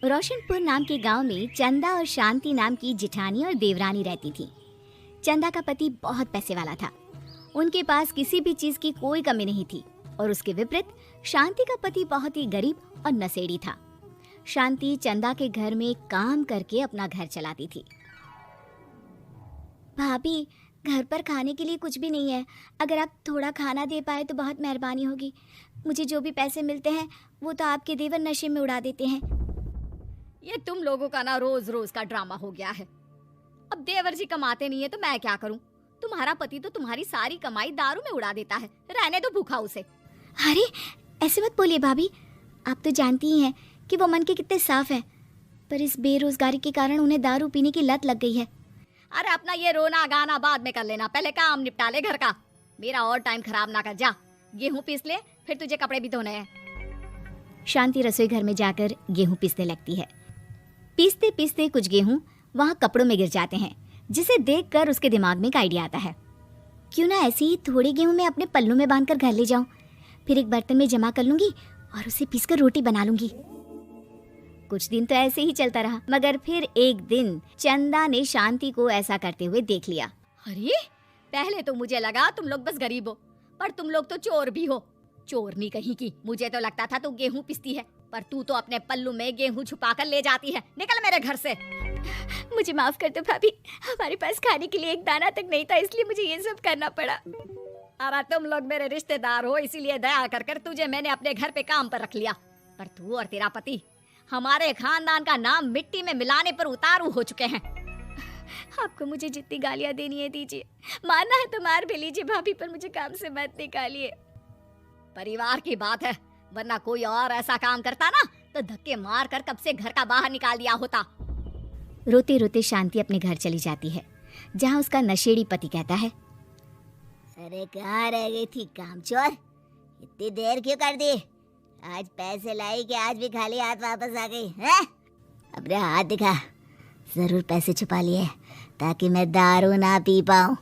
रोशनपुर नाम के गांव में चंदा और शांति नाम की जिठानी और देवरानी रहती थी। चंदा का पति बहुत पैसे वाला था। उनके पास किसी भी चीज की कोई कमी नहीं थी और उसके विपरीत शांति का पति बहुत ही गरीब और नशेड़ी था। शांति चंदा के घर में काम करके अपना घर चलाती थी। भाभी, घर पर खाने के लिए कुछ भी नहीं है। अगर आप थोड़ा खाना दे पाए तो बहुत मेहरबानी होगी। मुझे जो भी पैसे मिलते हैं वो तो आपके देवर नशे में उड़ा देते हैं। ये तुम लोगों का ना रोज रोज का ड्रामा हो गया है। अब देवर जी कमाते नहीं है तो मैं क्या करूं? तुम्हारा पति तो तुम्हारी सारी कमाई दारू में उड़ा देता है। रहने दो भूखा उसे। अरे ऐसे मत बोलिए भाभी, आप तो जानती ही हैं कि वो मन के कितने साफ हैं, पर इस बेरोजगारी के कारण उन्हें दारू पीने की लत लग गई है। अरे अपना ये रोना गाना बाद में कर लेना, पहले काम निपटा ले घर का। मेरा और टाइम खराब ना कर। जा गेहूं पीस ले, फिर तुझे कपड़े भी धोने हैं। शांति रसोई घर में जाकर गेहूं पीसने लगती है। पीसते पीसते कुछ गेहूं वहां कपड़ों में गिर जाते हैं, जिसे देखकर उसके दिमाग में एक आइडिया आता है। क्यों ना ऐसे ही थोड़े गेहूं मैं अपने पल्लू में बांधकर घर ले जाऊं, फिर एक बर्तन में जमा कर लूंगी और उसे पीसकर रोटी बना लूंगी। कुछ दिन तो ऐसे ही चलता रहा, मगर फिर एक दिन चंदा ने शांति को ऐसा करते हुए देख लिया। अरे पहले तो मुझे लगा तुम लोग बस गरीब हो, पर तुम लोग तो चोर भी हो। चोरनी कहीं की। मुझे तो लगता था तू गेहूं पिसती है, पर तू तो अपने पल्लू में गेहूं छुपा कर ले जाती है। निकल मेरे घर से। मुझे माफ कर दो भाभी, हमारे पास खाने के लिए एक दाना तक नहीं था, इसलिए मुझे ये सब करना पड़ा। अरे तुम लोग मेरे रिश्तेदार हो, इसीलिए दया कर तुझे मैंने अपने घर पे काम पर रख लिया, पर तू और तेरा पति हमारे खानदान का नाम मिट्टी में मिलाने पर उतारू हो चुके हैं। आपको मुझे जितनी गालियां देनी है दीजिए, मारना है तो मार भी लीजिए भाभी, पर मुझे काम से मत निकालिए। परिवार की बात है, वरना कोई और ऐसा काम करता ना तो धक्के मार कर कब से घर का बाहर निकाल दिया होता। रोते रोते शांति अपने घर चली जाती है, जहाँ उसका नशेड़ी पति कहता है, अरे कहाँ रह गई थी कामचोर? इतनी देर क्यों कर दी? आज पैसे लाई कि आज भी खाली हाथ वापस आ गई है? अपने हाथ दिखा। जरूर पैसे छुपा लिए ताकि मैं दारू ना पी पाऊँ।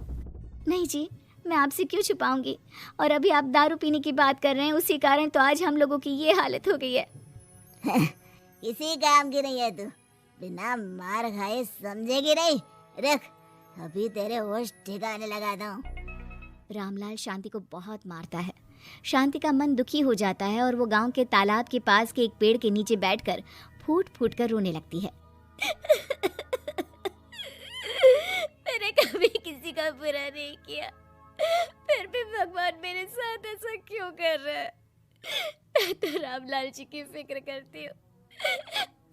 नहीं जी, मैं आपसे क्यों छुपाऊंगी, और अभी आप दारू पीने की बात कर रहे हैं, उसी कारण तो आज हम लोगों की ये हालत हो गई है। किसी काम की नहीं है तू, बिना मार खाए समझेगी नहीं। रख, अभी तेरे होश ठिकाने लगाता हूँ। रामलाल शांति को बहुत मारता है। शांति का मन दुखी हो जाता है और वो गांव के तालाब के पास के एक पेड़ के नीचे बैठकर फूट फूट कर रोने लगती है। मैंने कभी किसी का बुरा नहीं किया, फिर भी भगवान मेरे साथ ऐसा क्यों कर रहा है? मैं तो रामलाल जी की फिक्र करती हूँ,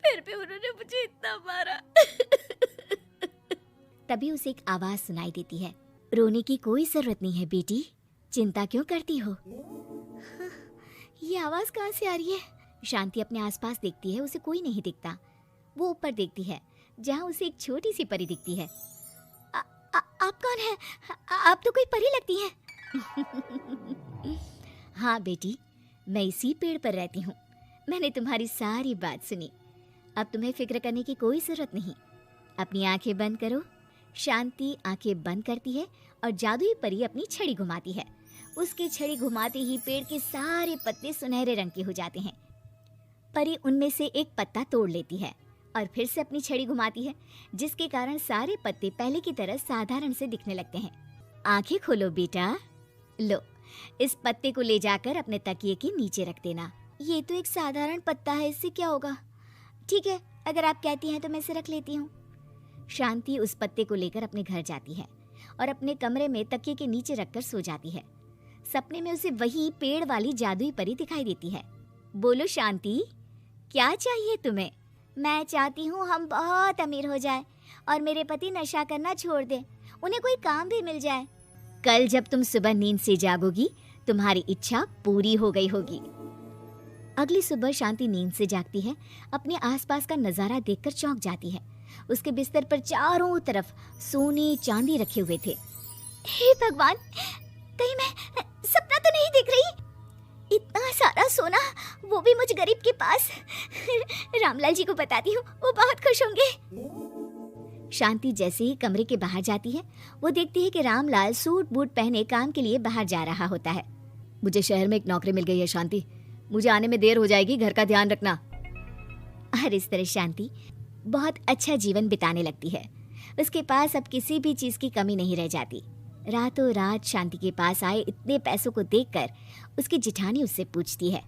फिर भी उन्होंने मुझे इतना मारा। तभी उसे एक आवाज सुनाई देती है, रोने की कोई जरूरत नहीं है बेटी, चिंता क्यों करती हो? ये आवाज कहाँ से आ रही है? शांति अपने आसपास देखती है, उसे कोई नहीं दिखता। वो ऊपर देखती है, जहाँ उसे एक छोटी सी परी दिखती है। आप कौन है? आप तो कोई परी लगती हैं। हाँ बेटी, मैं इसी पेड़ पर रहती हूँ। मैंने तुम्हारी सारी बात सुनी, अब तुम्हें फिक्र करने की कोई जरूरत नहीं। अपनी आंखें बंद करो। शांति आंखें बंद करती है और जादुई परी अपनी छड़ी घुमाती है। उसकी छड़ी घुमाते ही पेड़ के सारे पत्ते सुनहरे रंग के हो जाते हैं। परी उनमें से एक पत्ता तोड़ लेती है और फिर से अपनी छड़ी घुमाती है, जिसके कारण सारे पत्ते पहले की तरह साधारण से दिखने लगते हैं। आंखें खोलो बेटा, लो, इस पत्ते को ले जाकर अपने तकिए के नीचे रख देना। ये तो एक साधारण पत्ता है, इससे क्या होगा? ठीक है, अगर आप कहती हैं तो मैं इसे रख लेती हूँ। शांति उस पत्ते को लेकर अपने घर जाती है और अपने कमरे में तकिए के नीचे रखकर सो जाती है। सपने में उसे वही पेड़ वाली जादुई परी दिखाई देती है। बोलो शांति, क्या चाहिए तुम्हें? मैं चाहती हूँ हम बहुत अमीर हो जाए और मेरे पति नशा करना छोड़ दें, उन्हें कोई काम भी मिल जाए। कल जब तुम सुबह नींद से जागोगी, तुम्हारी इच्छा पूरी हो गई होगी। अगली सुबह शांति नींद से जागती है, अपने आसपास का नजारा देखकर चौंक जाती है। उसके बिस्तर पर चारों तरफ सोने चांदी रखे हुए थे। हे भगवान, कहीं मैं सपना तो नहीं देख रही? इतना सारा सोना, वो भी मुझ गरीब के पास। रामलाल जी को बताती हूँ, वो बहुत खुश होंगे। शांति जैसे ही कमरे के बाहर जाती है, वो देखती है कि रामलाल सूट बूट पहने काम के लिए बाहर जा रहा होता है। मुझे शहर में एक नौकरी मिल गई है शांति, मुझे आने में देर हो जाएगी, घर का ध्यान रखना। और इस तरह शांति बहुत अच्छा जीवन बिताने लगती है। उसके पास अब किसी भी चीज की कमी नहीं रह जाती। रातों रात शांति के पास आए इतने पैसों को देखकर उसकी जिठानी उससे पूछती है,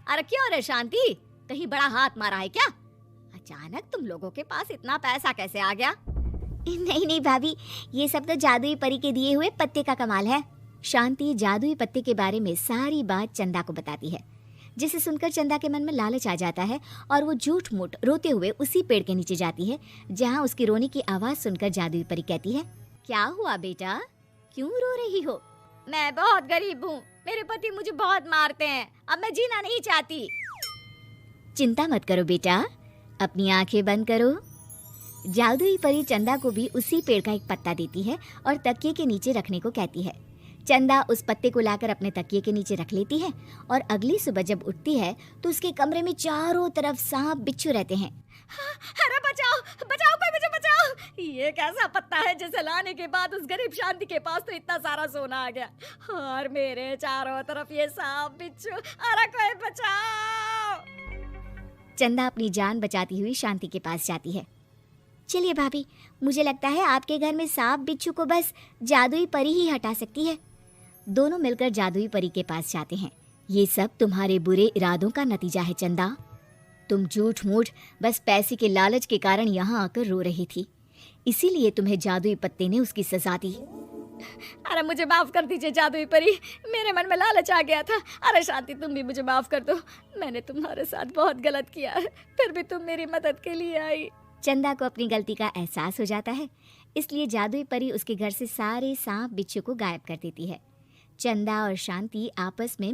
अरे क्यों रे शांति, कहीं बड़ा हाथ मारा है क्या? अचानक तुम लोगों के पास इतना पैसा कैसे आ गया? नहीं नहीं भाभी, ये सब तो जादुई परी के दिए हुए पत्ते का कमाल है। शांति जादुई पत्ते के बारे में सारी बात चंदा को बताती है, जिसे सुनकर चंदा के मन में लालच आ जाता है और वो झूठ मूठ रोते हुए उसी पेड़ के नीचे जाती है जहाँ उसकी रोने की आवाज सुनकर जादुई परी कहती है, क्या हुआ बेटा, क्यों रो रही हो? मैं बहुत गरीब हूँ, मेरे पति मुझे बहुत मारते हैं, अब मैं जीना नहीं चाहती। चिंता मत करो बेटा, अपनी आंखें बंद करो। जादुई परी चंदा को भी उसी पेड़ का एक पत्ता देती है और तकिए के नीचे रखने को कहती है। चंदा उस पत्ते को लाकर अपने तकिए के नीचे रख लेती है और अगली सुबह जब उठती है तो उसके कमरे में चारों तरफ सांप बिच्छू रहते हैं। अरे बचाओ बचाओ, कोई मुझे बचाओ, ये कैसा पत्ता है जिसे लाने के बाद उस गरीब शांति के पास तो इतना सारा सोना आ गया और मेरे चारों तरफ ये सांप बिच्छू, अरे कोई बचाओ। चंदा अपनी जान बचाती हुई शांति के पास जाती है। चलिए भाभी, मुझे लगता है आपके घर में सांप बिच्छू को बस जादुई परी ही हटा सकती है। दोनों मिलकर जादुई परी के पास जाते हैं। ये सब तुम्हारे बुरे इरादों का नतीजा है चंदा। तुम झूठ मूठ बस पैसे के लालच के कारण यहाँ आकर रो रही थी, इसीलिए तुम्हें जादुई पत्ते ने उसकी सजा दी। अरे मुझे माफ कर दीजिए जादुई परी, मेरे मन में लालच आ गया था। अरे शांति, तुम भी मुझे माफ कर दो, मैंने तुम्हारे साथ बहुत गलत किया है, फिर भी तुम मेरी मदद के लिए आई। चंदा को अपनी गलती का एहसास हो जाता है, इसलिए जादुई परी उसके घर से सारे सांप बिच्छू को गायब कर देती है। चंदा और शांति आपस में